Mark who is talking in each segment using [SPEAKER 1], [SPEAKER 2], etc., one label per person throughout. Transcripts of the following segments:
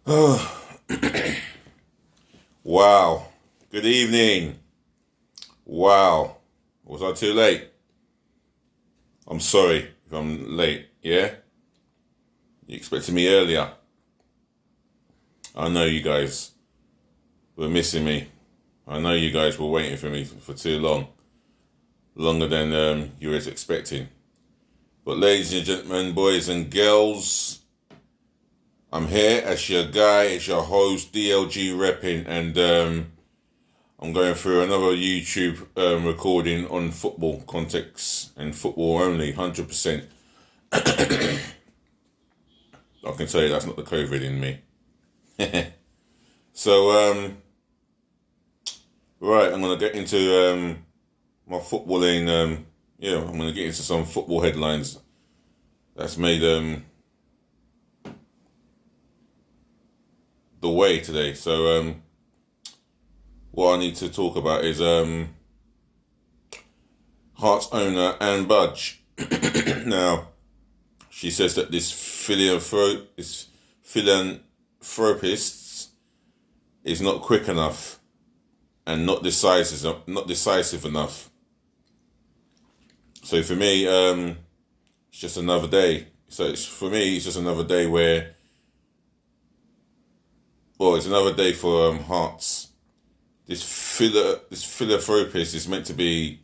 [SPEAKER 1] Wow. Good evening. Wow. Was I too late? I'm sorry if I'm late, yeah? You expected me earlier. I know you guys were missing me. I know you guys were waiting for me for too long. Longer than you were expecting. But ladies and gentlemen, boys and girls, I'm here as your guy, as your host, DLG REPPIN, and I'm going through another YouTube recording on football context and football only, 100%. I can tell you that's not the COVID in me. So, right, I'm going to get into my footballing. I'm going to get into some football headlines that's made the way today. So, what I need to talk about is Hearts owner Anne Budge. Now, she says that this philanthropist is not quick enough and not decisive enough. So for me, it's just another day. It's just another day where, well, it's another day for Hearts. This philanthropist is meant to be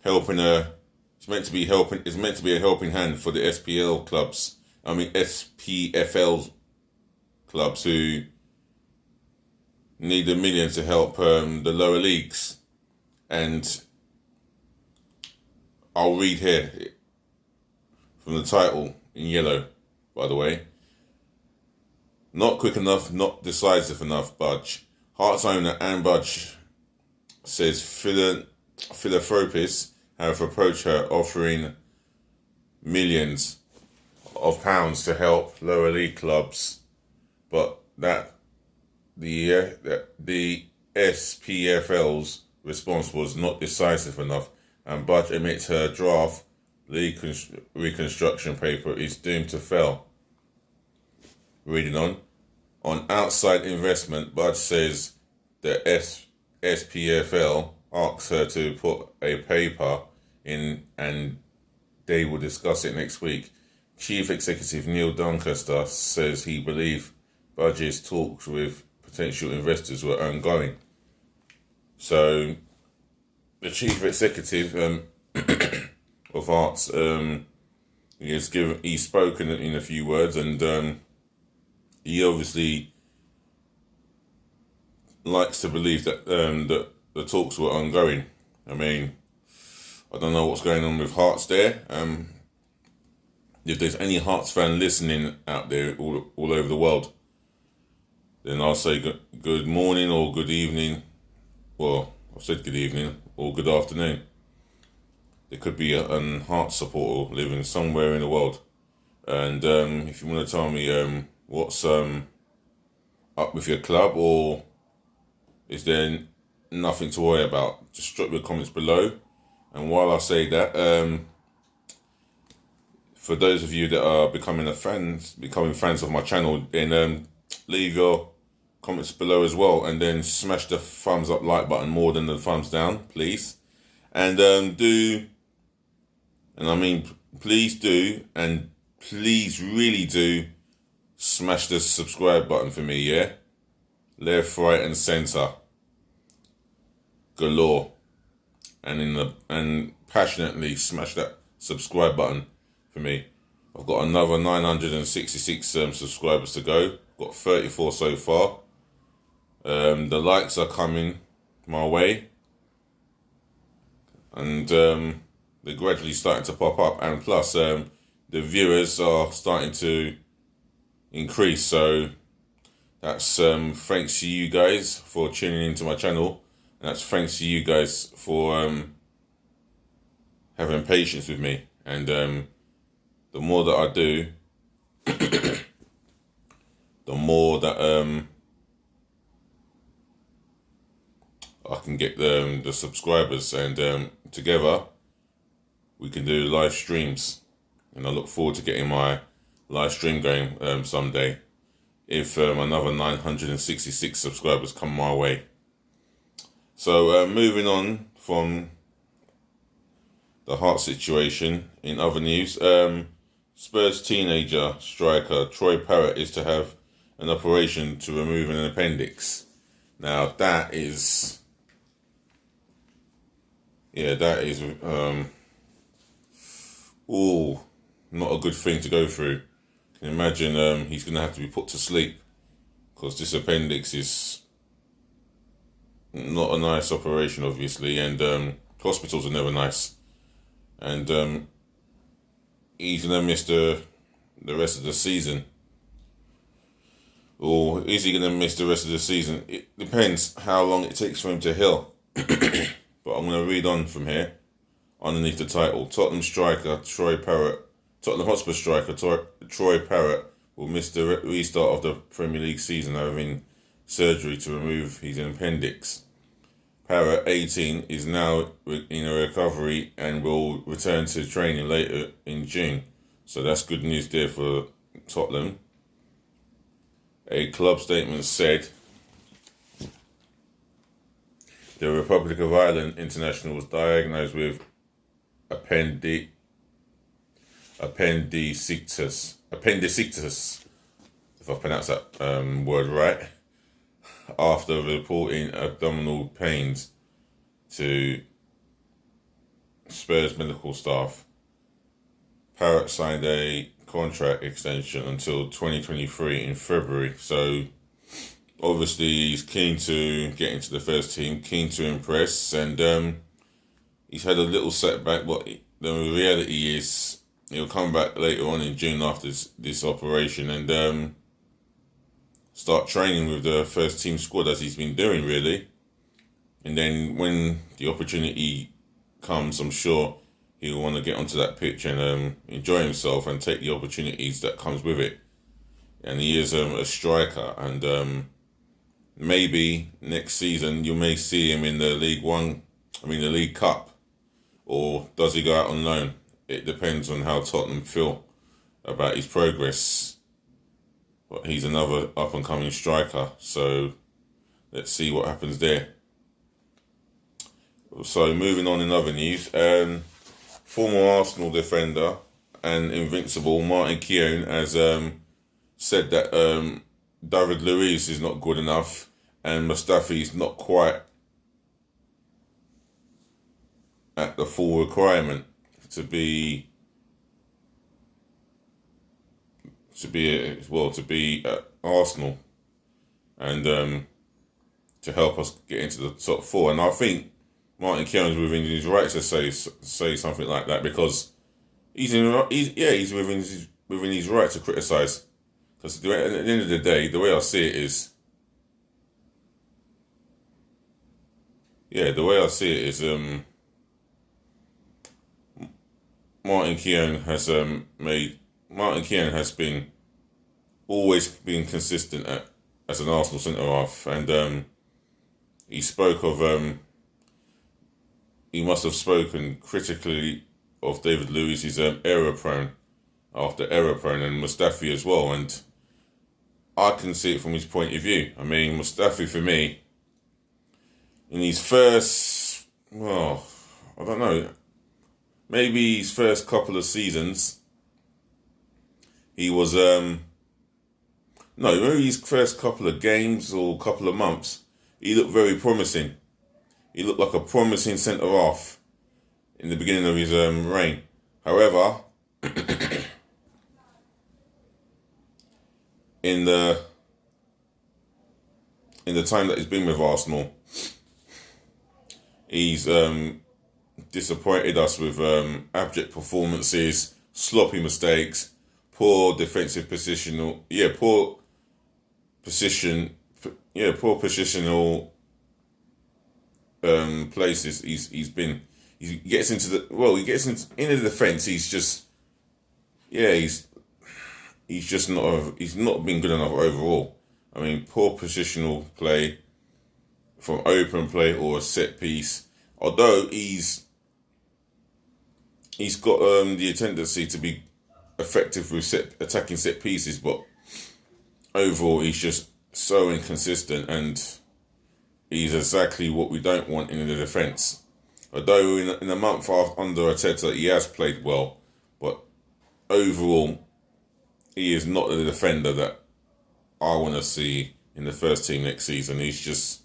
[SPEAKER 1] helping her. It's meant to be a helping hand for the SPFL clubs who need a million to help the lower leagues. And I'll read here from the title in yellow, by the way. Not quick enough, not decisive enough, Budge. Hearts owner Anne Budge says philanthropists have approached her offering millions of pounds to help lower league clubs, but that the SPFL's response was not decisive enough, and Budge admits her draft league reconstruction paper is doomed to fail. Reading on outside investment, Budge says the SPFL asks her to put a paper in and they will discuss it next week. Chief Executive Neil Doncaster says he believes Budge's talks with potential investors were ongoing. So the Chief Executive of Hearts, he's spoken in a few words, and he obviously likes to believe that that the talks were ongoing. I mean, I don't know what's going on with Hearts there. If there's any Hearts fan listening out there all over the world, then I'll say good morning or good evening. Well, I've said good evening or good afternoon. There could be a Hearts supporter living somewhere in the world. And if you want to tell me what's up with your club, or is there nothing to worry about, just drop your comments below. And while I say that, for those of you that are becoming fans of my channel, then leave your comments below as well, and then smash the thumbs up like button more than the thumbs down, please. And please do, and please really do smash the subscribe button for me, yeah? Left, right, and center. Galore. And passionately smash that subscribe button for me. I've got another 966 subscribers to go. Got 34 so far. The likes are coming my way, and they're gradually starting to pop up, and plus the viewers are starting to increase. So that's thanks to you guys for tuning into my channel, and that's thanks to you guys for having patience with me. And the more that I do, the more that I can get the subscribers, and together we can do live streams. And I look forward to getting my live stream going someday. if another 966 subscribers come my way. So moving on from the heart situation, in other news, Spurs teenager striker Troy Parrott is to have an operation to remove an appendix. Now that is, not a good thing to go through. Can you imagine he's going to have to be put to sleep because this appendix is not a nice operation, obviously, and hospitals are never nice. And he's going to miss the rest of the season. Or is he going to miss the rest of the season? It depends how long it takes for him to heal. But I'm going to read on from here. Underneath the title, Tottenham Hotspur striker Troy Parrott will miss the restart of the Premier League season having surgery to remove his appendix. Parrott, 18, is now in a recovery and will return to training later in June. So that's good news there for Tottenham. A club statement said, the Republic of Ireland international was diagnosed with appendicitis, if I pronounce that word right, after reporting abdominal pains to Spurs medical staff. Parrott signed a contract extension until 2023 in February, so obviously he's keen to get into the first team, keen to impress, and he's had a little setback, but the reality is he'll come back later on in June after this operation and start training with the first team squad as he's been doing, really. And then when the opportunity comes, I'm sure he'll want to get onto that pitch and enjoy himself and take the opportunities that comes with it. And he is a striker, and maybe next season you may see him in the the League Cup, or does he go out on loan? It depends on how Tottenham feel about his progress. But he's another up-and-coming striker, so let's see what happens there. So moving on in other news, former Arsenal defender and invincible Martin Keown has said that David Luiz is not good enough and Mustafi is not quite at the full requirement to be at Arsenal and to help us get into the top four. And I think Martin Keown's within his right to say something like that, because he's within his right to criticise. Because at the end of the day, the way I see it is, Martin Keown has always been consistent as an Arsenal centre half, and he spoke of he must have spoken critically of David Luiz's error prone, and Mustafi as well, and I can see it from his point of view. I mean, Mustafi, for me, in his first, I don't know, maybe his first couple of seasons, he was, maybe his first couple of games or couple of months, he looked very promising. He looked like a promising centre-half in the beginning of his reign. However, in the time that he's been with Arsenal, he's disappointed us with abject performances, sloppy mistakes, poor defensive positional, poor positional places. He gets into the defence. He's not been good enough overall. I mean, poor positional play from open play or a set piece. Although he's got the tendency to be effective with attacking set pieces, but overall, he's just so inconsistent, and he's exactly what we don't want in the defence. Although in a month under Arteta, he has played well, but overall, he is not the defender that I want to see in the first team next season. He's just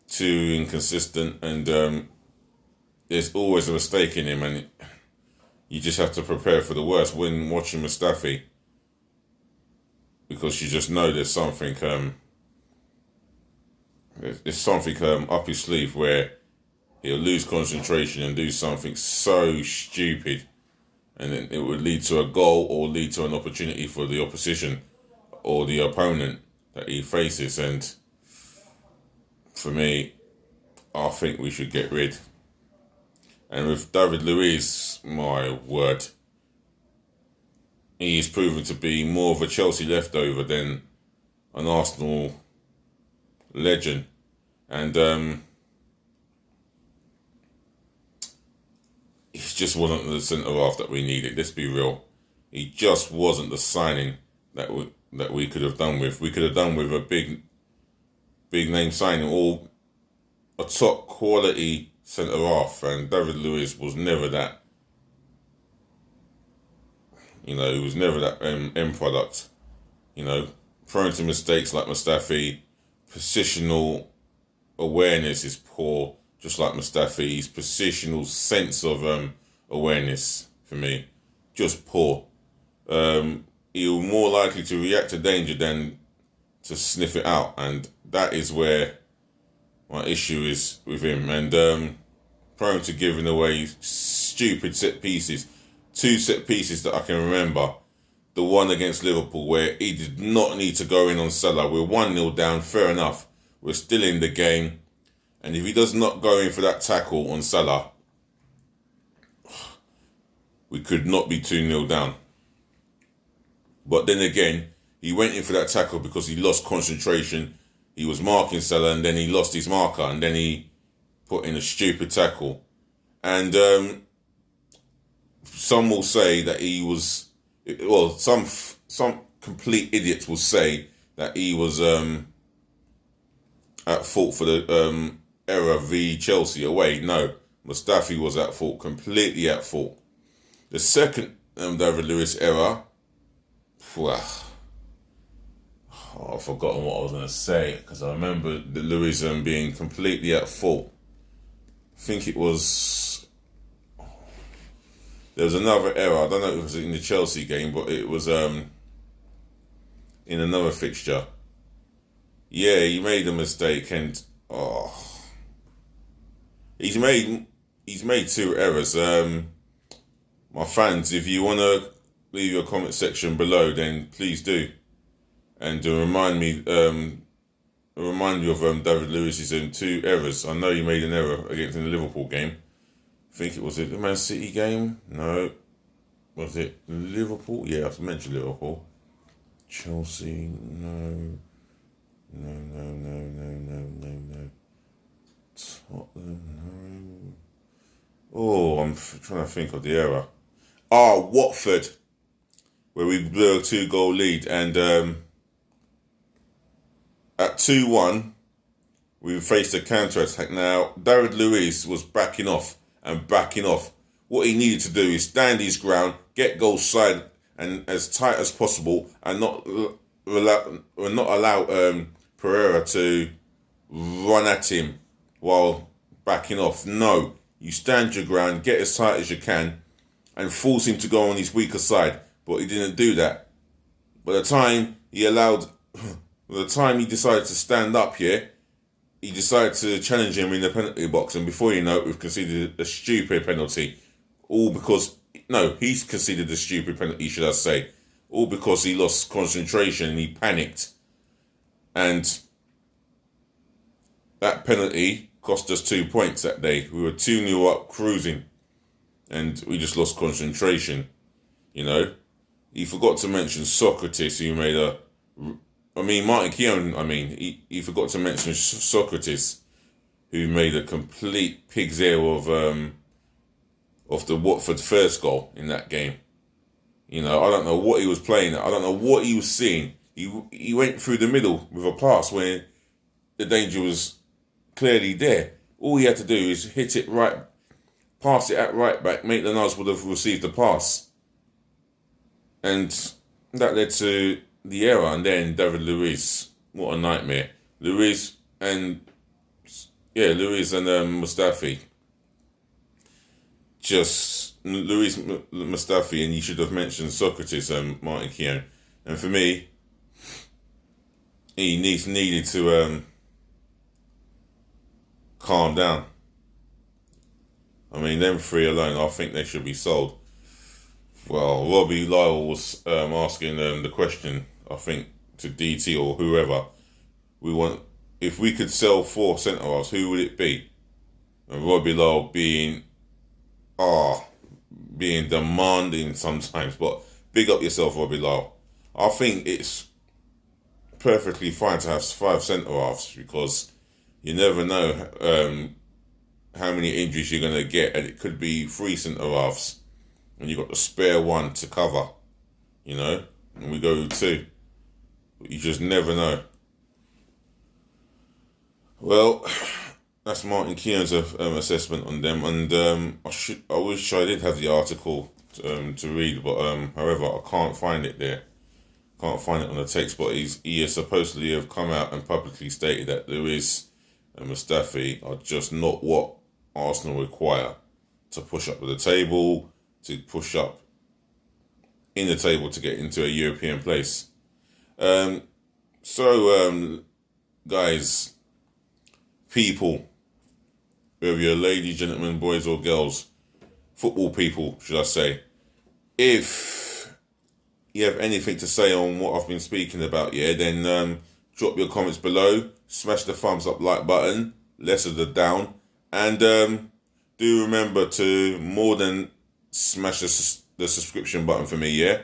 [SPEAKER 1] too inconsistent, and there's always a mistake in him, and you just have to prepare for the worst when watching Mustafi, because you just know there's something up his sleeve where he'll lose concentration and do something so stupid, and then it would lead to a goal or lead to an opportunity for the opposition or the opponent that he faces. And for me, I think we should get rid. And with David Luiz, my word, he is proven to be more of a Chelsea leftover than an Arsenal legend. And he just wasn't the centre-half that we needed. Let's be real. He just wasn't the signing that we could have done with. We could have done with a big name signing or a top quality centre-half. And David Luiz was never that. He was never that end product. Prone to mistakes like Mustafi. Positional awareness is poor, just like Mustafi's positional sense of awareness, for me, just poor. He'll more likely to react to danger than to sniff it out, and that is where my issue is with him. And prone to giving away stupid set pieces. 2 set pieces that I can remember. The one against Liverpool where he did not need to go in on Salah. We're 1-0 down, fair enough. We're still in the game. And if he does not go in for that tackle on Salah, we could not be 2-0 down. But then again, he went in for that tackle because he lost concentration. He was marking Salah and then he lost his marker and then he put in a stupid tackle. And some will say that he was... Well, some complete idiots will say that he was at fault for the error v Chelsea away. No, Mustafi was at fault, completely at fault. The second David Luiz error, I've forgotten what I was going to say because I remember the Luiz being completely at fault. I think it was... There was another error. I don't know if it was in the Chelsea game, but it was in another fixture. Yeah, he made a mistake, and he's made 2 errors. My fans, if you want to leave your comment section below, then please do, and remind me of David Luiz's 2 errors. I know he made an error against in the Liverpool game. I think it was the Man City game. No. Was it Liverpool? Yeah, I mentioned Liverpool. Chelsea. No. Tottenham. No. Oh, I'm trying to think of the error. Watford. Where we blew a 2-goal lead. And at 2-1, we faced a counter-attack. Now, David Luiz was backing off. What he needed to do is stand his ground, get goal side and as tight as possible, and not allow Pereira to run at him while backing off. No, you stand your ground, get as tight as you can, and force him to go on his weaker side. But he didn't do that. By the time he decided to stand up here, he decided to challenge him in the penalty box, and before you know it, we've conceded a stupid penalty. He's conceded a stupid penalty, should I say. All because he lost concentration and he panicked. And that penalty cost us 2 points that day. We were 2-0 up, cruising, and we just lost concentration. He forgot to mention Socrates, who made Martin Keown, he forgot to mention Socrates, who made a complete pig's ear of the Watford first goal in that game. I don't know what he was playing at. I don't know what he was seeing. he went through the middle with a pass where the danger was clearly there. All he had to do is hit it right, pass it at right back, Maitland-Niles would have received the pass. And that led to the error, and then David Luiz, what a nightmare. Luiz and Mustafi. Just Luiz Mustafi, and you should have mentioned Socrates and Martin Keown. And for me, he needed to calm down. I mean, them three alone, I think they should be sold. Well, Robbie Lyle was asking the question, I think, to DT or whoever. If we could sell 4 centre-halves, who would it be? And Robbie Lyle being demanding sometimes, but big up yourself, Robbie Lyle. I think it's perfectly fine to have 5 centre-halves because you never know how many injuries you're going to get, and it could be 3 centre-halves, and you've got the spare one to cover, and we go with 2. But you just never know. Well, that's Martin Keown's assessment on them, and I wish I did have the article to read, but however, I can't find it there. Can't find it on the text, but he has supposedly have come out and publicly stated that Luiz and Mustafi are just not what Arsenal require to push up the table, to push up in the table to get into a European place. Guys, people, whether you're ladies, gentlemen, boys or girls, football people, should I say, if you have anything to say on what I've been speaking about, then drop your comments below, smash the thumbs up like button, less of the down, and do remember to more than smash the subscription button for me, I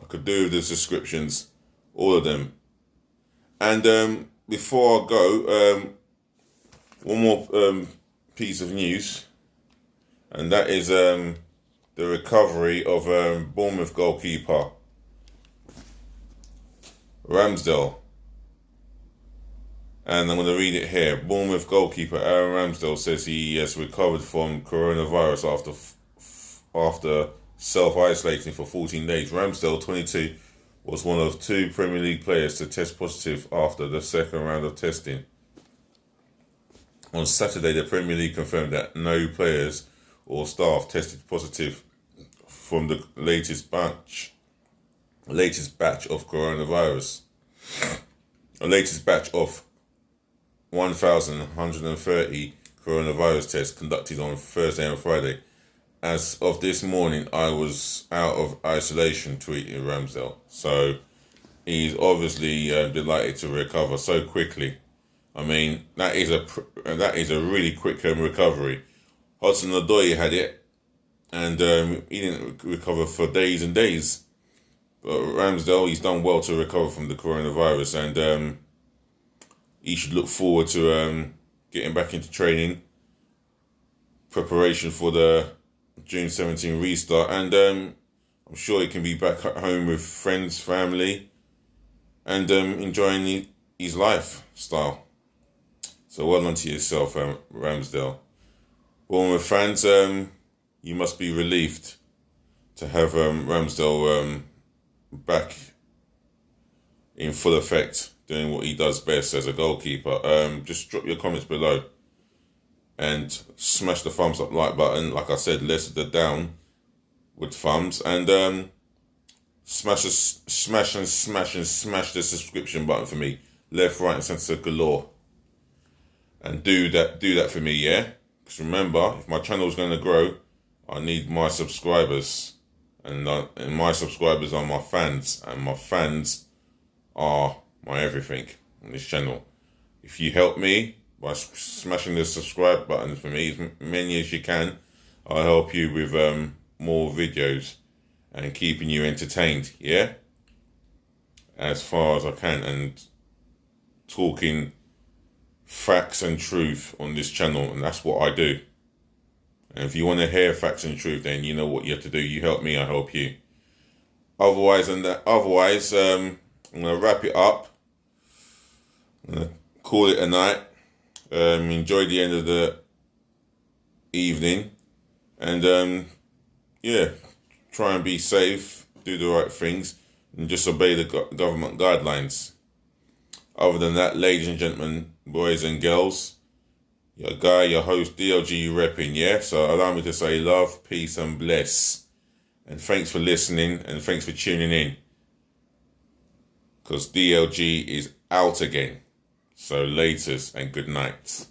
[SPEAKER 1] could do with the subscriptions, all of them. And before I go, one more piece of news, and that is the recovery of Bournemouth goalkeeper Ramsdale. And I'm going to read it here. Bournemouth goalkeeper Aaron Ramsdale says he has recovered from coronavirus after self-isolating for 14 days. Ramsdale, 22, was one of 2 Premier League players to test positive after the second round of testing. On Saturday, the Premier League confirmed that no players or staff tested positive from the latest batch of coronavirus. The latest batch of 1,130 coronavirus tests conducted on Thursday and Friday. As of this morning, I was out of isolation, tweeted Ramsdale. So he's obviously delighted to recover so quickly. I mean, that is a really quick recovery. Hudson-Odoi had it, and he didn't recover for days and days. But Ramsdale, he's done well to recover from the coronavirus, and he should look forward to getting back into training, preparation for the June 17 restart, and I'm sure he can be back at home with friends, family, and enjoying his lifestyle. So well done to yourself, Ramsdale. Bournemouth fans, you must be relieved to have Ramsdale back in full effect, doing what he does best as a goalkeeper. Just drop your comments below and smash the thumbs up like button. Like I said, less of the down with thumbs, and smash the subscription button for me, left, right, and centre galore. And do that for me, Because remember, if my channel is going to grow, I need my subscribers, and my subscribers are my fans, and my fans are my everything on this channel. If you help me by smashing the subscribe button for me, as many as you can, I'll help you with more videos and keeping you entertained, as far as I can, and talking facts and truth on this channel, and that's what I do. And if you want to hear facts and truth, then you know what you have to do. You help me, I help you. Otherwise, I'm going to wrap it up. I'm going to call it a night. Enjoy the end of the evening. And, yeah, try and be safe, do the right things, and just obey the government guidelines. Other than that, ladies and gentlemen, boys and girls, your guy, your host, DLG REPPIN, yeah? So allow me to say love, peace, and bless. And thanks for listening, and thanks for tuning in. Because DLG is out again. So laters and good night.